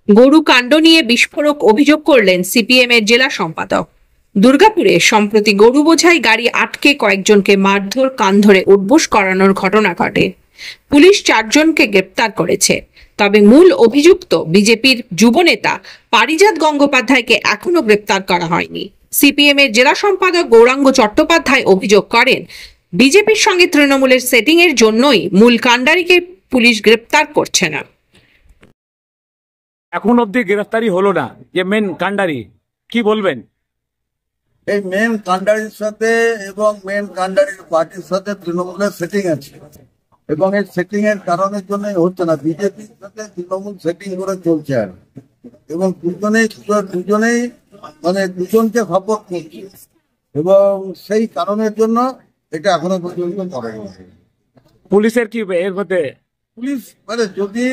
গরু কাণ্ড নিয়ে বিস্ফোরক অভিযোগ করলেন সিপিএম এর জেলা সম্পাদক। দুর্গাপুরে সম্প্রতি গরু বোঝাই গাড়ি আটকে কয়েকজনকে মারধর, কান ধরে উঠবোস করানোর ঘটনা ঘটে। পুলিশ 4 জনকে গ্রেপ্তার করেছে। তবে মূল অভিযুক্ত বিজেপির যুবনেতা পারিজাত গঙ্গোপাধ্যায়কে এখনো গ্রেপ্তার করা হয়নি। সিপিএম এর জেলা সম্পাদক গৌরাঙ্গ চট্টোপাধ্যায় অভিযোগ করেন, বিজেপির সঙ্গে তৃণমূলের সেটিং এর জন্যই মূল কাণ্ডারিকে পুলিশ গ্রেপ্তার করছে না। এখন অব্দি গ্রেফতারি হলো না, যে মেন কাণ্ডারি, কি বলবেন? এই মেন কাণ্ডারির সাথে এবং মেন কাণ্ডারির পার্টির সাথে তৃণমূলের সেটিং আছে, এবং এই সেটিং এর কারণের জন্যই হচ্ছে না। বিজেপির সাথে তৃণমূল সেটিং করে চলছে, আর এবং দুজনেই মানে দুজনকে সাপোর্ট করছে, এবং সেই কারণের জন্য এটা এখনো পর্যন্ত করেনি। পুলিশের কি এর মধ্যে? পুলিশ মানে যদি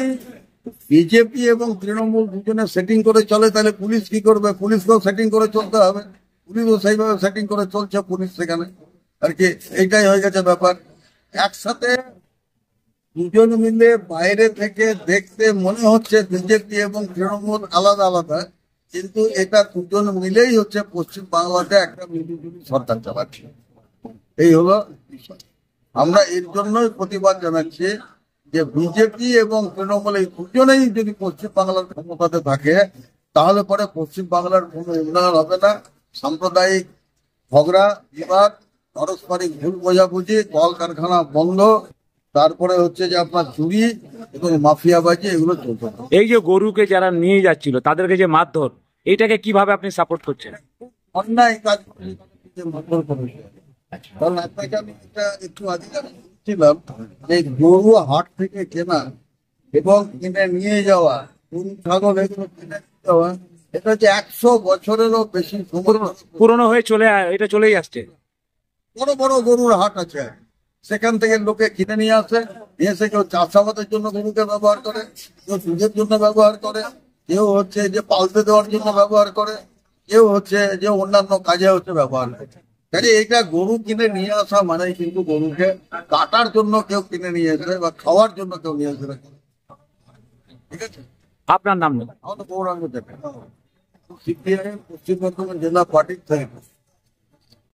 বিজেপি এবং তৃণমূল দুজনে সেটিং করে চলে, তাহলে পুলিশ কি করবে? পুলিশকেও সেটিং করে চলতে হবে। পুলিশও সেইভাবে সেটিং করে চলছে, পুলিশ সেখানে আর কি। এইটাই হয়ে গেছে ব্যাপার। একসাথে দুজন মিলে বাইরে থেকে দেখতে মনে হচ্ছে বিজেপি এবং তৃণমূল আলাদা আলাদা, কিন্তু এটা দুজন মিলেই হচ্ছে পশ্চিম বাংলাতে একটা মিলিজুলি সরকার চালাচ্ছে। এই হলো বিষয়। আমরা এর জন্যই প্রতিবাদ জানাচ্ছি যে বিজেপি এবং তৃণমূল এই দুজনেই যদি পশ্চিম বাংলার ক্ষমতাতে থাকে, তাহলে পরে পশ্চিম বাংলার কোনো উন্নয়ন হবে না। সাম্প্রদায়িক ঝগড়া, বিবাদ, পারস্পরিক ভুল বোঝাবুঝি, কলকারখানা বন্ধ, তারপরে হচ্ছে যে আপনার চুরি এবং মাফিয়াবাজি, এগুলো চলতে হবে। এই যে গরুকে যারা নিয়ে যাচ্ছিল তাদেরকে যে মারধর, এইটাকে কিভাবে আপনি সাপোর্ট করছেন? অন্যায় কাজ মারধর করেছে। কারণ আপনাকে আমি এটা একটু আগে বলছিলাম যে গরু হাট থেকে কেনা এবং কিনে নিয়ে যাওয়া, গরু ছাগল এগুলো কিনে নিয়ে যাওয়া, এটা হচ্ছে 100 বছরেরও বেশি পুরনো হয়ে এটা চলেই আসছে। বড় বড় গরুর হাট আছে, সেখান থেকে লোকে কিনে নিয়ে আসে, নিয়ে এসে কেউ চাষাবাদের জন্য গরুকে ব্যবহার করে, কেউ দুধের জন্য ব্যবহার করে, কেউ হচ্ছে যে পালতে দেওয়ার জন্য ব্যবহার করে, কেউ হচ্ছে যে অন্যান্য কাজে হচ্ছে ব্যবহার করে। কাজে এইটা গরু কিনে নিয়ে আসা মানে কিন্তু গরুকে কাটার জন্য কেউ কিনে নিয়ে এসে বা খাওয়ার জন্য কেউ নিয়ে এসে, ঠিক আছে? আপনার নাম? আমাদের গৌরাঙ্গ সিপিআইএম পশ্চিম বর্ধমান জেলা পার্টির থেকে।